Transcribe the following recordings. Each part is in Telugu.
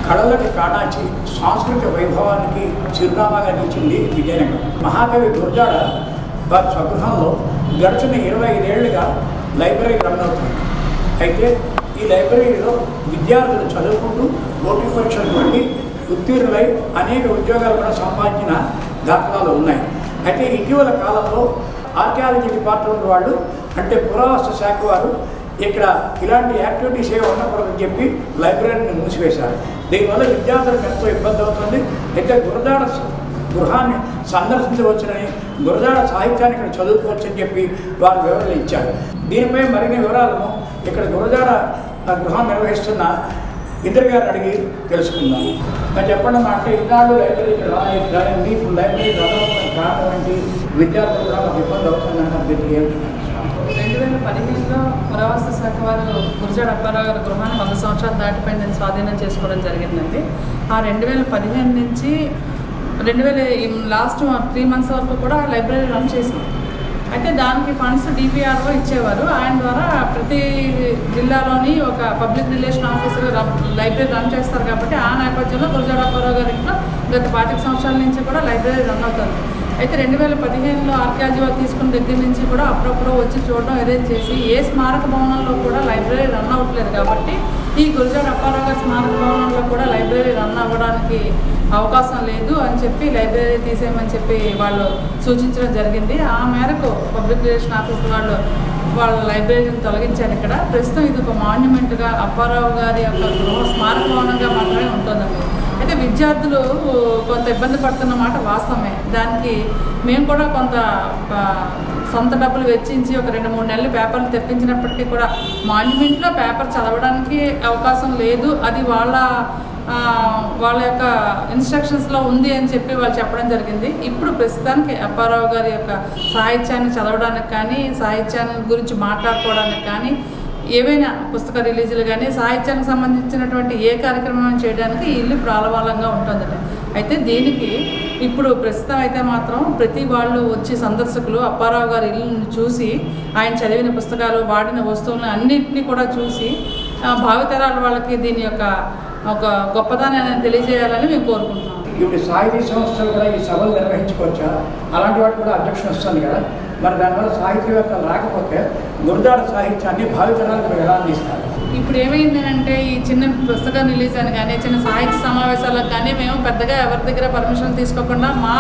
కళలకి కాణాచి సాంస్కృతిక వైభవానికి చిరునామాగా నిలిచింది విజయనగరం. మహాకవి గురజాడ వారి స్వగృహంలో గడిచిన 25 ఏళ్లుగా లైబ్రరీ రన్ అవుతుంది. అయితే ఈ లైబ్రరీలో విద్యార్థులు చదువుకుంటూ పోటీ పరీక్షలు వంటి ఉత్తీర్ణులై అనేక ఉద్యోగాలు కూడా సంపాదించిన దాఖలాలు ఉన్నాయి. అయితే ఇటీవల కాలంలో ఆర్కియాలజీ డిపార్ట్మెంట్ వాళ్ళు అంటే పురావస్తు శాఖ వారు ఇక్కడ ఇలాంటి యాక్టివిటీస్ ఏ ఉండకూడదని చెప్పి లైబ్రరీని మూసివేశారు. దీనివల్ల విద్యార్థులకు ఎంతో ఇబ్బంది అవుతుంది. అయితే గురజాడ గృహాన్ని సందర్శించవచ్చునని, గురజాడ సాహిత్యాన్ని ఇక్కడ చదువుకోవచ్చని చెప్పి వారు వివరణ ఇచ్చారు. దీనిపై మరిన్ని వివరాలను ఇక్కడ గురజాడ గృహం నిర్వహిస్తున్న ఇంద్ర గారిని అడిగి తెలుసుకుందాం. చెప్పండి అంటే ఈనాడు లైబ్రరీ ఇక్కడ మీకు లైబ్రరీ రథం కారణం ఏంటి? విద్యార్థులు కూడా మాకు ఇబ్బంది అవుతుందంటే దీనికి ఏమిటి? 2015లో పురావస్తు శాఖ వారు గురజాడ అప్పారావు గారి గృహాన్ని 100 సంవత్సరాలు దాటిపోయిందని స్వాధీనం చేసుకోవడం జరిగిందండి. ఆ 2015 నుంచి లాస్ట్ 3 months వరకు కూడా లైబ్రరీ రన్ చేసాం. అయితే దానికి ఫండ్స్ DPRO ఇచ్చేవారు. ఆయన ద్వారా ప్రతి జిల్లాలోని ఒక public relation officer library run చేస్తారు. కాబట్టి ఆ నేపథ్యంలో గురజాడ అప్పారావు గారి ఇంట్లో గత 25 సంవత్సరాల నుంచి కూడా లైబ్రరీ రన్ అవుతుంది. అయితే 2015లో ఆర్కియాలజీ వాళ్ళు తీసుకున్న దగ్గర నుంచి కూడా అప్పుడప్పుడు వచ్చి చూడడం అరేంజ్ చేసి ఏ స్మారక భవనంలో కూడా లైబ్రరీ రన్ అవ్వట్లేదు. కాబట్టి ఈ గురజాడ అప్పారావు గారి స్మారక భవనంలో కూడా లైబ్రరీ రన్ అవ్వడానికి అవకాశం లేదు అని చెప్పి లైబ్రరీ తీసేయమని చెప్పి వాళ్ళు సూచించడం జరిగింది. ఆ మేరకు పబ్లిక్ రిలేషన్ ఆఫీసర్ వాళ్ళ లైబ్రరీని తొలగించారు. ఇక్కడ ప్రస్తుతం ఇది ఒక మాన్యుమెంట్గా అప్పారావు గారి యొక్క గృహ స్మారక భవనంగా మాత్రమే ఉంటుందండి. అయితే విద్యార్థులు కొంత ఇబ్బంది పడుతున్న మాట వాస్తవమే. దానికి మేము కూడా కొంత సొంత డబ్బులు వెచ్చించి ఒక 2-3 నెలలు పేపర్లు తెప్పించినప్పటికీ కూడా మాన్యుమెంట్లో పేపర్ చదవడానికి అవకాశం లేదు. అది వాళ్ళ యొక్క ఇన్స్ట్రక్షన్స్లో ఉంది అని చెప్పి వాళ్ళు చెప్పడం జరిగింది. ఇప్పుడు ప్రస్తుతానికి అప్పారావు గారి యొక్క సాహిత్యాన్ని చదవడానికి కానీ, సాహిత్యాన్ని గురించి మాట్లాడుకోవడానికి కానీ, ఏవైనా పుస్తక రిలీజులు కానీ, సాహిత్యానికి సంబంధించినటువంటి ఏ కార్యక్రమం చేయడానికి ఈ ఇల్లు ప్రాలవాలంగా ఉంటుందండి. అయితే దీనికి ఇప్పుడు ప్రస్తుతం అయితే మాత్రం ప్రతి వాళ్ళు వచ్చి సందర్శకులు అప్పారావు గారి ఇల్లుని చూసి ఆయన చదివిన పుస్తకాలు, వాడిన వస్తువులను అన్నింటినీ కూడా చూసి భావితరాల వాళ్ళకి దీని యొక్క ఒక గొప్పదాన్ని తెలియజేయాలని మేము కోరుకుంటున్నాం. ఇప్పుడు సాహితీ సంస్థలు కూడా ఈ సభలు నిర్వహించుకోవచ్చా? అలాంటి వాటి కూడా అధ్యక్షుడు వస్తుంది కదా, మరి దానివల్ల సాహిత్యవేత్తలు రాకపోతే గురజాడ సాహిత్యాన్ని భావితరాలకు ఎలా అందిస్తారు? ఇప్పుడు ఏమైందంటే ఈ చిన్న పుస్తకం రిలీజ్ అని కానీ, చిన్న సాహిత్య సమావేశాలకు కానీ మేము పెద్దగా ఎవరి దగ్గర పర్మిషన్ తీసుకోకుండా మా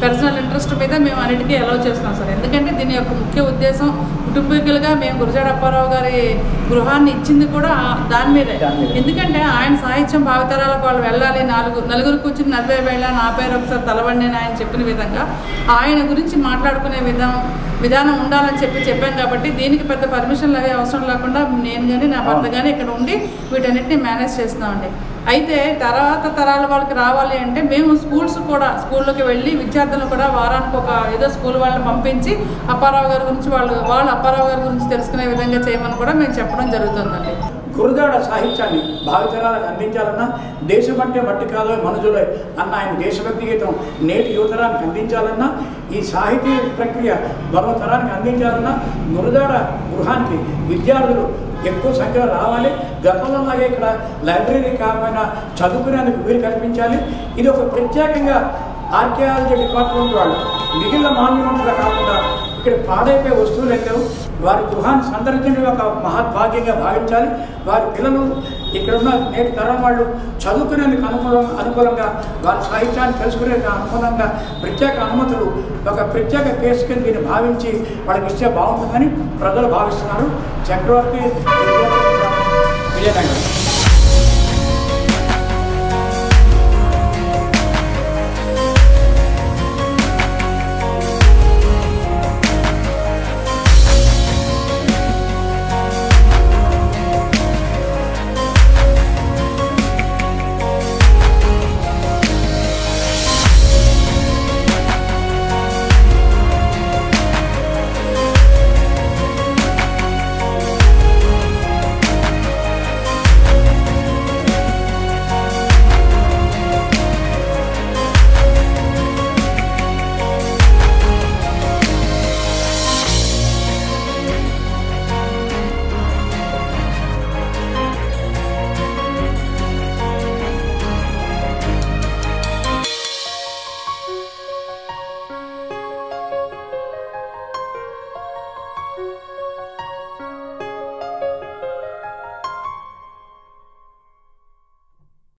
పర్సనల్ ఇంట్రెస్ట్ మీద మేము అన్నిటికీ అలౌ చేస్తున్నాం సార్. ఎందుకంటే దీని యొక్క ముఖ్య ఉద్దేశం కుటుంబీకులుగా మేము గురజాడ అప్పారావు గారి గృహాన్ని ఇచ్చింది కూడా దాని మీదే. ఎందుకంటే ఆయన సాహిత్యం భావితరాలకు వాళ్ళు వెళ్ళాలి, నలుగురు కూర్చుని 40 వేళ నా పేరు ఒకసారి తలవండి అని ఆయన చెప్పిన విధంగా ఆయన గురించి మాట్లాడుకునే విధానం ఉండాలని చెప్పాం. కాబట్టి దీనికి పెద్ద పర్మిషన్లు అవి అవసరం లేకుండా నేను కానీ నా భర్త కానీ ఇక్కడ ఉండి వీటన్నిటిని మేనేజ్ చేస్తున్నామండి. అయితే తర్వాత తరాల వాళ్ళకి రావాలి అంటే మేము స్కూల్లోకి వెళ్ళి విద్యార్థులను కూడా వారానికి ఏదో స్కూల్ వాళ్ళని పంపించి అప్పారావు గారి గురించి వాళ్ళు అప్పారావు గారి గురించి తెలుసుకునే విధంగా చేయమని కూడా మేము చెప్పడం జరుగుతుందండి. గురజాడ సాహిత్యాన్ని భావితరాలకు అందించాలన్నా, దేశం అంటే మట్టి కాదో మనుజులే అన్న ఆయన దేశభక్తి గీతం నేటి యువతరానికి అందించాలన్నా, ఈ సాహితీ ప్రక్రియ మరో తరానికి అందించాలన్నా గురజాడ గృహానికి విద్యార్థులు ఎక్కువ సంఖ్యలో రావాలి. గతంలోలాగే ఇక్కడ లైబ్రరీ కాకపోయినా చదువుకునేందుకు వీలు కల్పించాలి. ఇది ఒక ప్రత్యేకంగా ఆర్కియాలజీ డిపార్ట్మెంట్ వాళ్ళు మిగిలిన మాన్యుమెంట్గా కాకుండా ఇక్కడ పాడైపోయే వస్తువులు అయితే వారి గృహాన్ని సందర్శించడం ఒక మహద్భాగ్యంగా భావించాలి. వారి పిల్లలు ఇక్కడున్న నేటి తరం వాళ్ళు చదువుకునేందుకు అనుకూలంగా వారి సాహిత్యాన్ని తెలుసుకునేందుకు అనుకూలంగా ప్రత్యేక అనుమతులు ఒక ప్రత్యేక కేసు కింద దీన్ని భావించి వాళ్ళకి ఇస్తే బాగుంటుందని ప్రజలు భావిస్తున్నారు. చక్రవర్తి, విజయనగరం.